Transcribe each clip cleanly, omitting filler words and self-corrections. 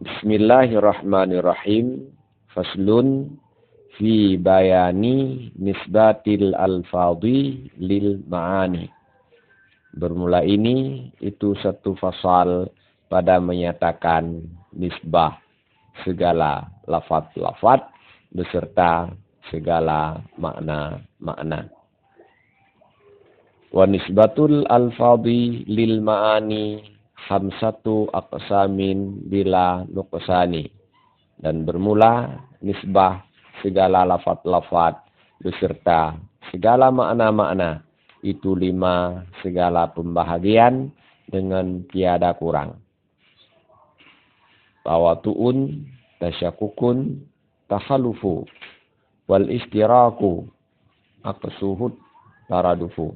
Bismillahirrahmanirrahim. Faslun fi bayani nisbatil alfadhi lil ma'ani. Bermula ini itu satu fasal pada menyatakan nisbah segala lafaz-lafaz beserta segala makna-makna. Wa nisbatul alfadhi lil ma'ani hamsatu aqsamin bila nuqsani. Dan bermula nisbah segala lafaz-lafaz beserta segala makna-makna itu 5 segala pembahagian dengan tiada kurang. Tawatu'un, tasyakukun, takhalufu, wal istiraku, aqsuhud, taradufu.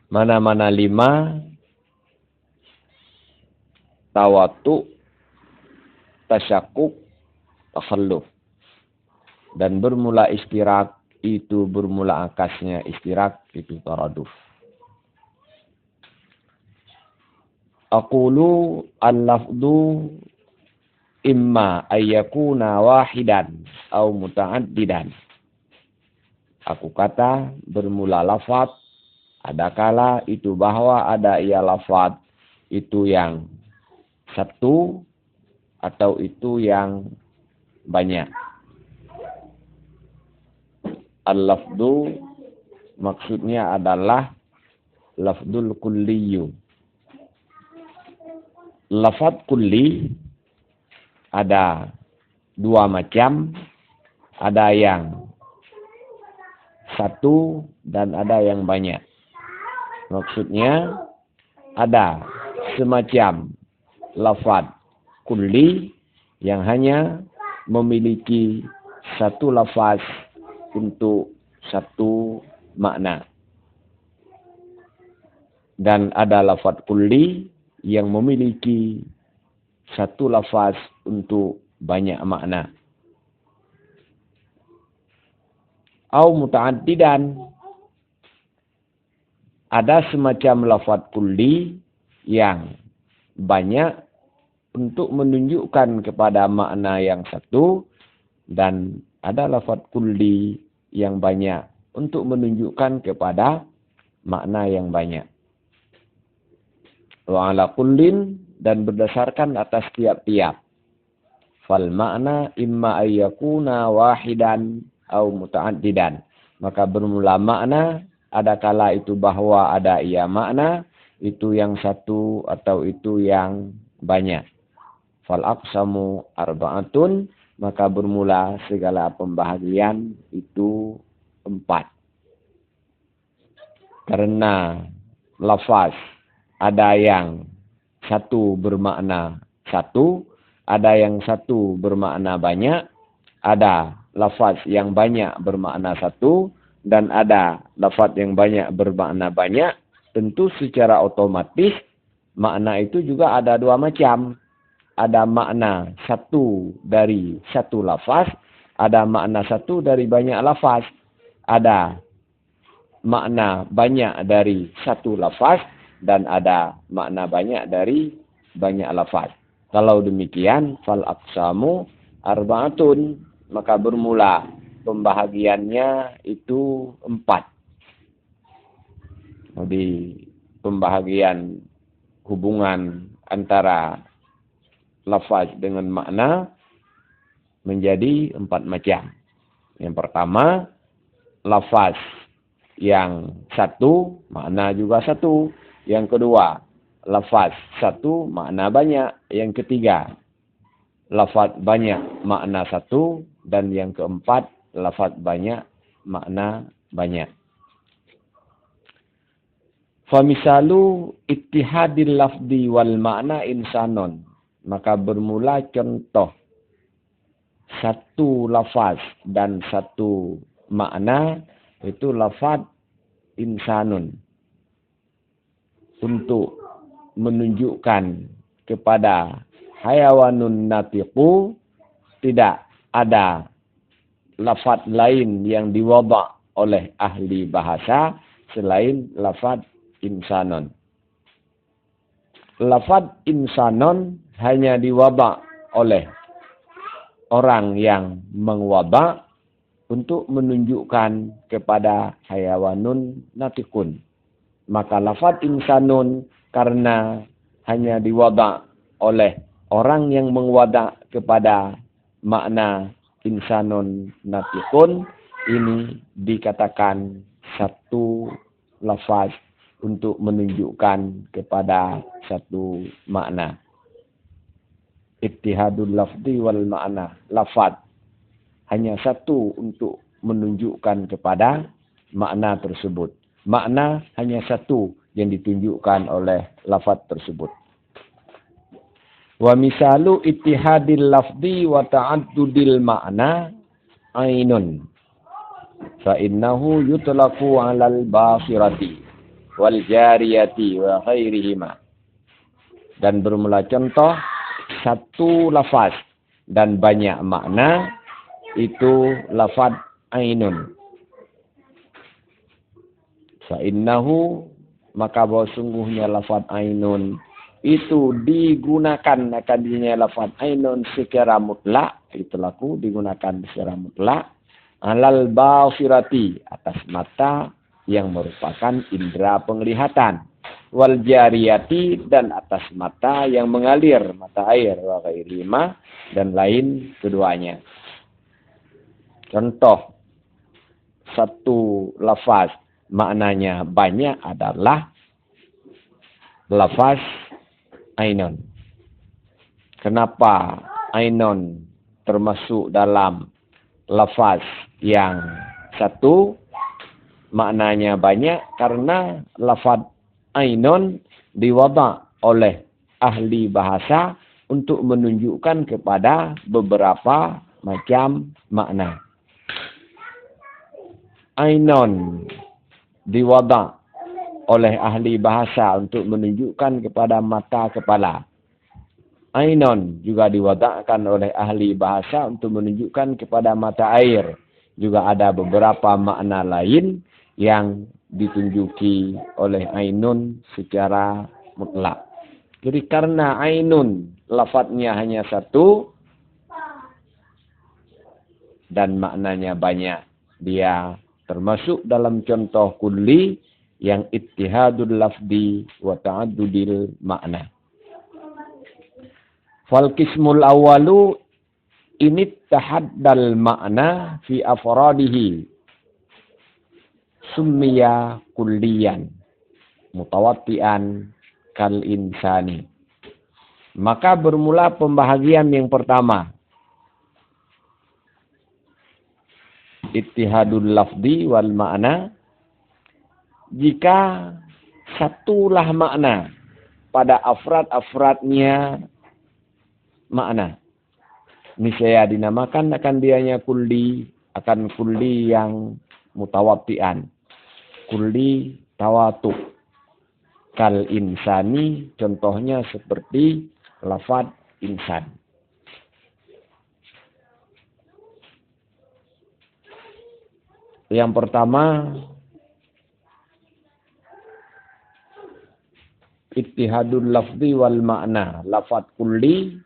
Mana-mana 5? Tawatu, tasyakuk, takhalluf. Dan bermula istirak itu bermula akasnya istirak itu taraduf. Aqulu al-lafdu imma ayyakuna wahidan au muta'addidan. Aku kata bermula lafaz adakala itu bahwa ada ia lafaz itu yang satu atau itu yang banyak. Al-lafdu maksudnya adalah lafdul kulliyu. Lafaz kulli ada 2 macam, ada yang satu dan ada yang banyak. Maksudnya ada semacam lafaz kulli yang hanya memiliki satu lafaz untuk satu makna. Dan ada lafaz kulli yang memiliki satu lafaz untuk banyak makna. Au muta'addidan. Ada semacam lafaz kulli yang banyak untuk menunjukkan kepada makna yang satu, dan ada lafaz kulli yang banyak untuk menunjukkan kepada makna yang banyak. Wa ala kullin, dan berdasarkan atas tiap-tiap. Fal makna imma ayyakuna wahidan au muta'addidan. Maka bermula makna adakala itu bahwa ada ia makna itu yang satu atau itu yang banyak. Fal aqsamu arba'atun, maka bermula segala pembahagian itu 4. Karena lafaz ada yang satu bermakna satu, ada yang satu bermakna banyak, ada lafaz yang banyak bermakna satu, dan ada lafaz yang banyak bermakna banyak. Tentu secara otomatis makna itu juga ada 2 macam. Ada makna satu dari satu lafaz, ada makna satu dari banyak lafaz. Ada makna banyak dari satu lafaz, dan ada makna banyak dari banyak lafaz. Kalau demikian, fal aqsamu arba'atun, maka bermula pembahagiannya itu 4. Jadi pembahagian hubungan antara lafaz dengan makna menjadi 4 macam. Yang pertama, lafaz yang satu, makna juga satu. Yang kedua, lafaz satu, makna banyak. Yang ketiga, lafaz banyak, makna satu. Dan yang keempat, lafaz banyak, makna banyak. Famisalu ittihadil lafdi wal makna insanun. Maka bermula contoh satu lafaz dan satu makna itu lafaz insanun. Untuk menunjukkan kepada hayawanun natiqu, tidak ada lafaz lain yang diwada' oleh ahli bahasa selain lafaz insanun. lafaz insanon hanya diwaba oleh orang yang mengwaba untuk menunjukkan kepada hayawanun natikun. Maka lafaz insanun karena hanya diwaba oleh orang yang mengwada kepada makna insanun natikun, ini dikatakan satu lafaz untuk menunjukkan kepada satu makna. Ittihadul lafzi wal ma'na. Lafaz hanya satu untuk menunjukkan kepada makna tersebut. Makna hanya satu yang ditunjukkan oleh lafaz tersebut. Wa misalu ittihadil lafzi wa ta'addudil ma'na ainun. Fa innahu yutlaqu 'alal basirati wal jariyati wa ghairihima. Dan bermula contoh satu lafaz dan banyak makna itu lafaz ainun. Fa innahu maka bahwa sungguhnya lafaz ainun itu digunakan akan dirinya lafaz ainun secara mutlak, itu laku digunakan secara mutlak alal basirati atas mata yang merupakan indera penglihatan, wal jariyati dan atas mata yang mengalir, mata air, wa ghairihima dan lain keduanya. Contoh satu lafaz maknanya banyak adalah lafaz ainun. Kenapa ainun termasuk dalam lafaz yang satu maknanya banyak? Karena lafaz ainun diwada oleh ahli bahasa untuk menunjukkan kepada beberapa macam makna. Ainun diwada oleh ahli bahasa untuk menunjukkan kepada mata kepala. Ainun juga diwadakan oleh ahli bahasa untuk menunjukkan kepada mata air. Juga ada beberapa makna lain yang ditunjuki oleh ainun secara mutlak. Jadi karena ainun lafadznya hanya satu dan maknanya banyak, dia termasuk dalam contoh kulli yang ittihadul lafdi wa ta'addudil makna. Fal qismul awwalu ini tahaddal makna fi afradihi summiya kulliyan mutawattian kal insani. Maka bermula pembahagian yang pertama. Ittihadul lafdi wal ma'na. Jika satulah makna pada afrad-afradnya makna. Niscaya dinamakan akan dianya kulli, akan kulli yang mutawattian. Kulli tawatu. Kal insani, contohnya seperti lafaz insan. Yang pertama, ittihadul lafzi wal ma'na. Lafaz kulli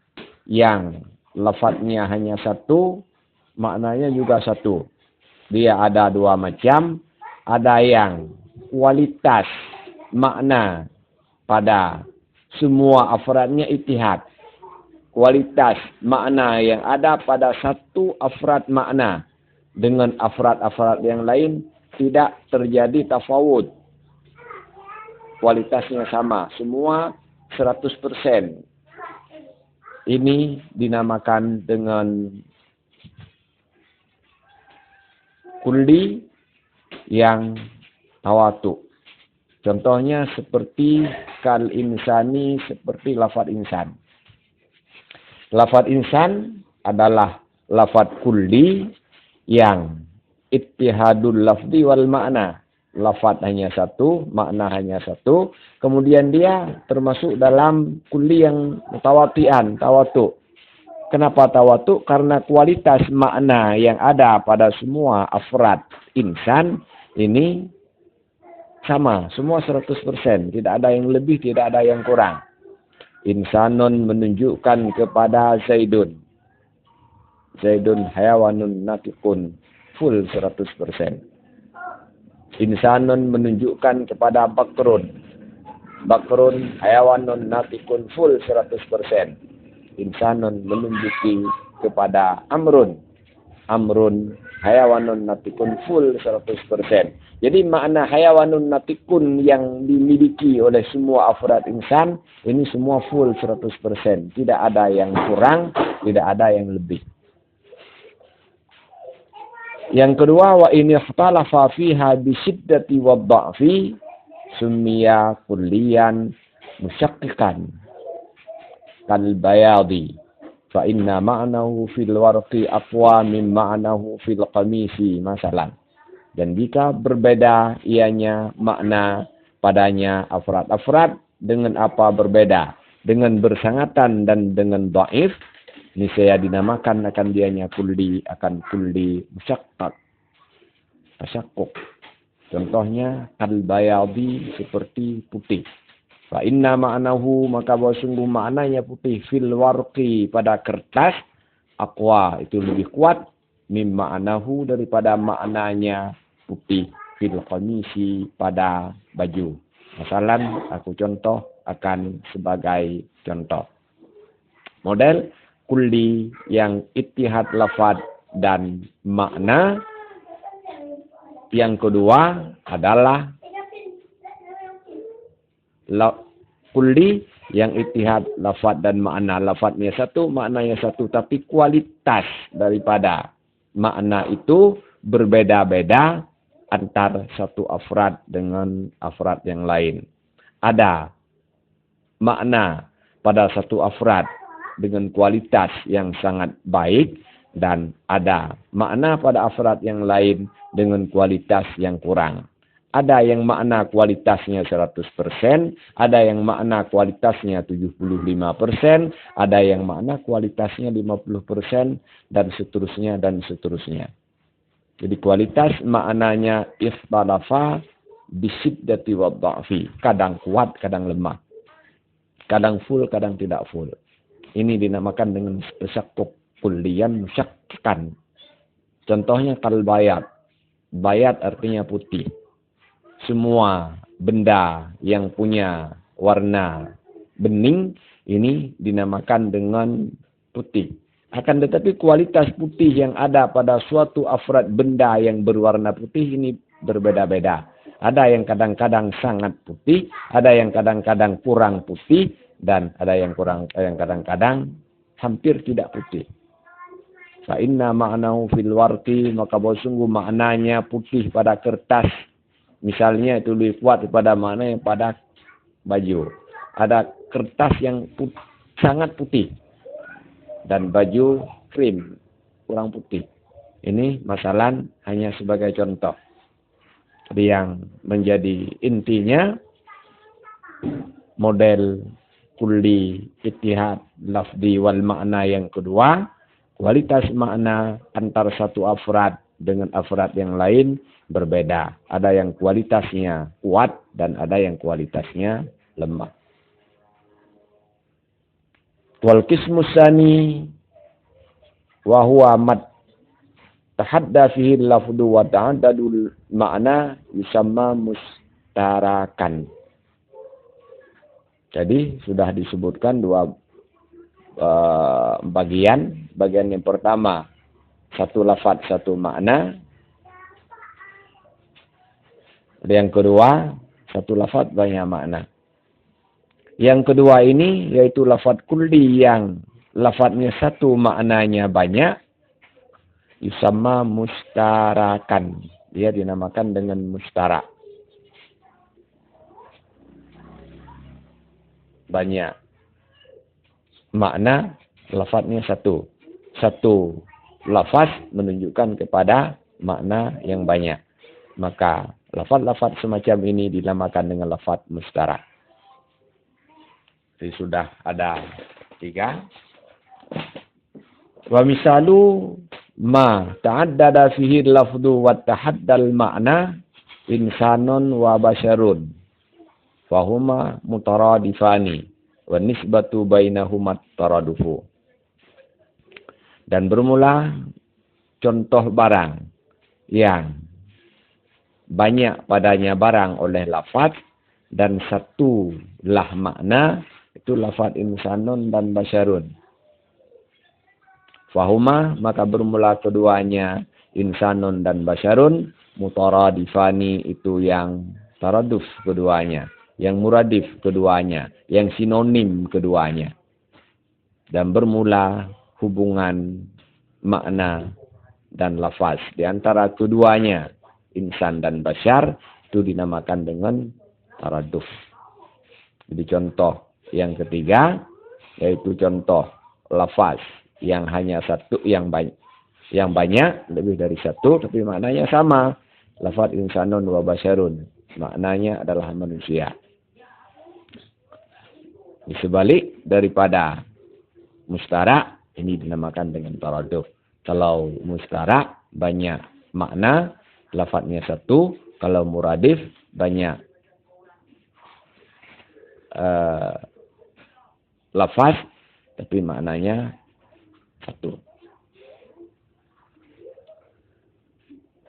yang lafaznya hanya satu, maknanya juga satu. Dia ada dua macam. Ada yang kualitas makna pada semua afradnya ittihad. Kualitas makna yang ada pada satu afrad makna dengan afrad-afrad yang lain tidak terjadi tafawud. Kualitasnya sama. Semua 100%. Ini dinamakan dengan kulli yang tawatu. Contohnya seperti kal insani, seperti lafaz insan. Lafaz insan adalah lafaz kulli yang ittihadul lafzi wal ma'na. Lafaz hanya satu, makna hanya satu. Kemudian dia termasuk dalam kulli yang mutawattian, tawatu. Kenapa tawatu? Karena kualitas makna yang ada pada semua afrad insan ini sama. Semua 100%. Tidak ada yang lebih, tidak ada yang kurang. Insanun menunjukkan kepada Zaidun. Zaidun hayawanun natikun. Full 100%. Insanun menunjukkan kepada Bakrun. Bakrun hayawanun natikun full 100%. Insanun menunjuki kepada Amrun. Amrun hayawanun natikun full 100%. Jadi makna hayawanun natikun yang dimiliki oleh semua afrad insan, ini semua full 100%. Tidak ada yang kurang, tidak ada yang lebih. Yang kedua, wa in ikhtalafa fiha bi syiddati wa dha'fi summiya kulliyan musyaqqiqan kal bayadi fa inna ma'nahu fil warqi aqwa min ma'nahu fil qamisi masalan. Dan jika berbeda ianya makna padanya afrad-afrad dengan apa berbeda, dengan bersangatan dan dengan dhaif, ini saya dinamakan akan dianya kulli, akan kulli musyaqqaq. Tasyaqquk. Contohnya kal bayadi seperti putih. Fa inna ma'nahu maka bahwa sungguh maknanya putih fil warqi pada kertas aqwa itu lebih kuat mim ma'nahu daripada maknanya putih fil qamisi pada baju. Masalan aku contoh akan sebagai contoh. Model kulli yang ittihad lafaz dan makna. Yang kedua adalah kulli yang ittihad lafaz dan makna. Lafaznya satu, maknanya satu, tapi kualitas daripada makna itu berbeda-beda antar satu afrad dengan afrad yang lain. Ada makna pada satu afrad dengan kualitas yang sangat baik dan ada makna pada afrad yang lain dengan kualitas yang kurang. Ada yang makna kualitasnya 100%, ada yang makna kualitasnya 75%, ada yang makna kualitasnya 50% dan seterusnya dan seterusnya. Jadi kualitas maknanya ikhtalafa bisiddati wa dha'fi. Kadang kuat, kadang lemah. Kadang full, kadang tidak full. Ini dinamakan dengan tasyaqquk kulliyan musyaqqiqan. Contohnya kal bayad. Bayad artinya putih. Semua benda yang punya warna bening ini dinamakan dengan putih. Akan tetapi kualitas putih yang ada pada suatu afrad benda yang berwarna putih ini berbeda-beda. Ada yang kadang-kadang sangat putih, ada yang kadang-kadang kurang putih, dan ada yang kadang-kadang hampir tidak putih. Fa inna ma'nahu fil warqi maka bahwa sungguh maknanya putih pada kertas. Misalnya itu lebih kuat daripada makna yang pada baju. Ada kertas yang sangat putih dan baju krim kurang putih. Ini masalah hanya sebagai contoh. Jadi yang menjadi intinya model kulli ittihad lafzi wal makna yang kedua, kualitas makna antar satu afrad dengan afrad yang lain berbeda. Ada yang kualitasnya kuat dan ada yang kualitasnya lemah. Wal qismus tsani wa huwa mad tahadda fihi al-lafdhu wa ta'addadul ma'na yusamma mustarakan. Jadi sudah disebutkan dua bagian. Bagian yang pertama satu lafaz satu makna. Yang kedua satu lafaz banyak makna. Yang kedua ini yaitu lafaz kulli yang lafaznya satu maknanya banyak. Yusamma mustarakan. Dia dinamakan dengan mustarak. Banyak makna, lafaznya satu. Satu lafaz menunjukkan kepada makna yang banyak. Maka lafaz-lafaz semacam ini dinamakan dengan lafaz mustarak. Jadi sudah ada 3. Wa misalu ma ta'addada fihi lafdhu wa tahaddal ma'na insanun wa basyarun. Fahuma mutaradifani wa nisbatu bainahuma taradufu. Dan bermula contoh barang yang banyak padanya barang oleh lafaz dan satulah makna, itu lafaz insanun dan basyarun. Fahuma, maka bermula keduanya insanun dan basyarun, mutaradifani, itu yang taraduf keduanya, yang muradif keduanya, yang sinonim keduanya. Dan bermula hubungan makna dan lafaz di antara keduanya, insan dan basyar, itu dinamakan dengan taraduf. Jadi contoh yang ketiga, yaitu contoh lafaz yang hanya satu, yang banyak, lebih dari satu, tapi maknanya sama. Lafaz insanun wa basyarun, maknanya adalah manusia. Di sebalik daripada mustara, ini dinamakan dengan taraduf. Kalau mustara banyak makna, lafaznya satu. Kalau muradif banyak lafaz, tapi maknanya satu.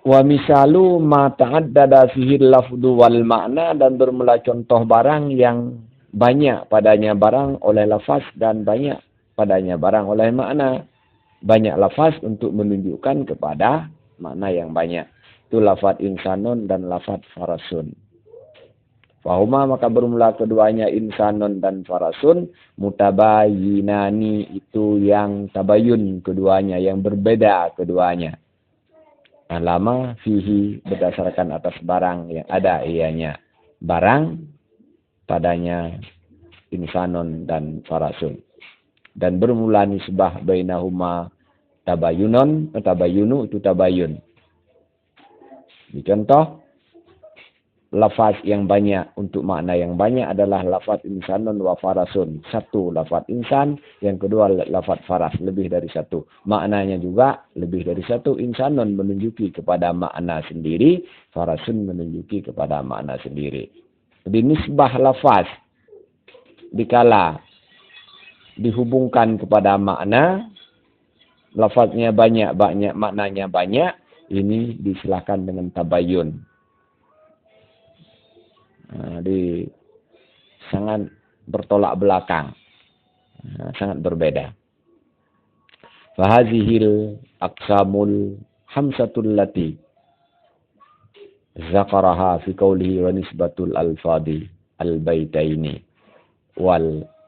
Wa misalu ma ta'addada fihi lafdu wal makna, dan bermula contoh barang yang banyak padanya barang oleh lafaz dan banyak padanya barang oleh makna. Banyak lafaz untuk menunjukkan kepada makna yang banyak. Itu lafaz insanun dan lafaz farasun. Fahuma, maka bermula keduanya insanun dan farasun, mutabayinani, itu yang tabayun keduanya, yang berbeda keduanya. Alama fihi, berdasarkan atas barang yang ada ianya. Barang padanya insanun dan farasun. Dan bermula nisbah bainahuma tabayunon, tabayunu, itu tabayun. Contoh lafaz yang banyak untuk makna yang banyak adalah lafaz insanun wa farasun. Satu lafaz insan, yang kedua lafaz faras, lebih dari satu. Maknanya juga lebih dari satu. Insanun menunjuki kepada makna sendiri, farasun menunjuki kepada makna sendiri. Jadi nisbah lafaz dikala dihubungkan kepada makna, lafaznya banyak, maknanya banyak, ini disilahkan dengan tabayun. Di sangat bertolak belakang, sangat berbeda. Fahazihil aqsamul hamsatul lati zakaraha fi qawlihi wa nisbatul alfadi albaitaini wa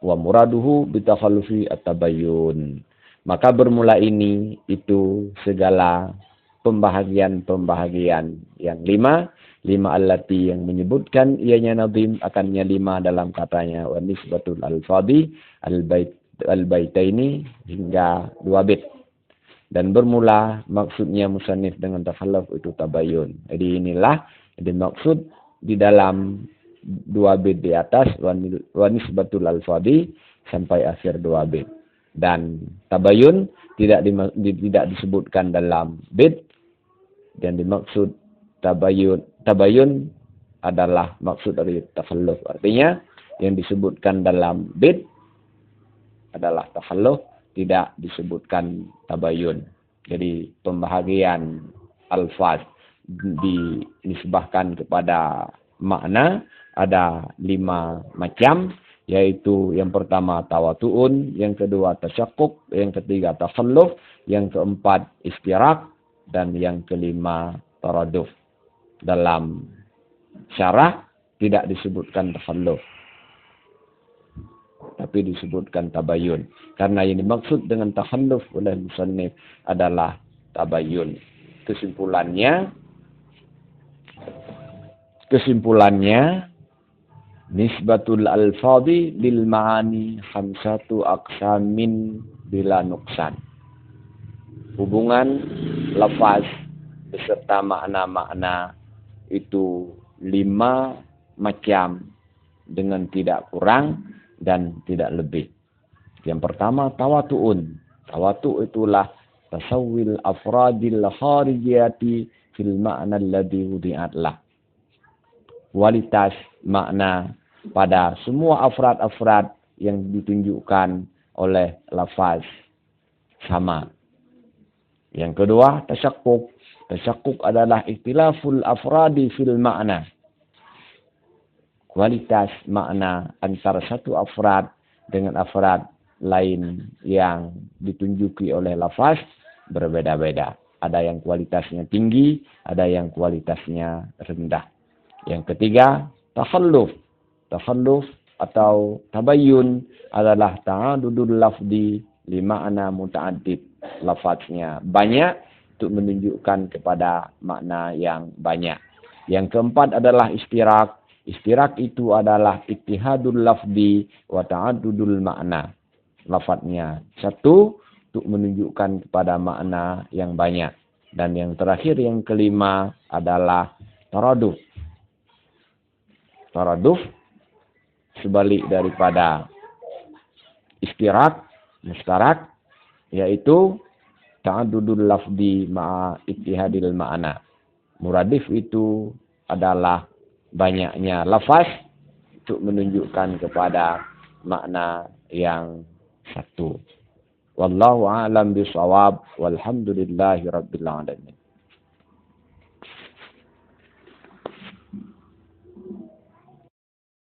muraduhu bitakhallufi at-tabayyun. Maka bermula ini itu segala pembahagian yang lima allati yang menyebutkan ianya nazim akannya lima dalam katanya wa nisbatul alfadi albaitaini hingga 2 bait. Dan bermula maksudnya musannif dengan takhalluf itu tabayun. Jadi inilah dimaksud di dalam 2 bait di atas wa nisbatul alfadi sampai akhir 2 bait. Dan tabayun tidak disebutkan dalam bait, dan dimaksud tabayun adalah maksud dari takhalluf. Artinya yang disebutkan dalam bait adalah takhalluf, tidak disebutkan tabayun. Jadi pembahagian alfaz dinisbahkan kepada makna ada 5 macam, yaitu yang pertama tawatu'un, yang kedua tasyaqquk, yang ketiga takhalluf, yang keempat istirak, dan yang kelima taraduf. Dalam syarah tidak disebutkan takhalluf, tapi disebutkan tabayun. Karena yang dimaksud dengan takhalluf oleh musannif adalah tabayun. Kesimpulannya nisbatul alfadhi lil ma'ani khamsatu aqsamin bila nuksan. Hubungan lafaz beserta makna-makna itu 5 macam dengan tidak kurang dan tidak lebih. Yang pertama tawatu'un. Tawatu' itulah tasawwil afradil kharijiyati fil ma'na alladhi wudi'at lah. Kualitas makna pada semua afrad-afrad yang ditunjukkan oleh lafaz sama. Yang kedua, tasyakuk. Tasyakuk adalah ikhtilaful afradi fil ma'na. Kualitas makna antara satu afrad dengan afrad lain yang ditunjuki oleh lafaz berbeda-beda. Ada yang kualitasnya tinggi, ada yang kualitasnya rendah. Yang ketiga, takhalluf. Takhalluf atau tabayyun adalah ta'adudul lafzi li ma'na muta'addid. Lafaznya banyak untuk menunjukkan kepada makna yang banyak. Yang keempat adalah istirak. Istirak itu adalah ittihadul lafzi wa ta'addudul makna. Lafaznya satu untuk menunjukkan kepada makna yang banyak. Dan yang terakhir, yang kelima adalah taraduf. Taraduf sebalik daripada istirak, mustarak, yaitu ta'addudul lafzi ma'a ittihadil ma'na. Muradif itu adalah banyaknya lafaz untuk menunjukkan kepada makna yang satu. Wallahu a'lam bishawab. Walhamdulillahi rabbil alamin.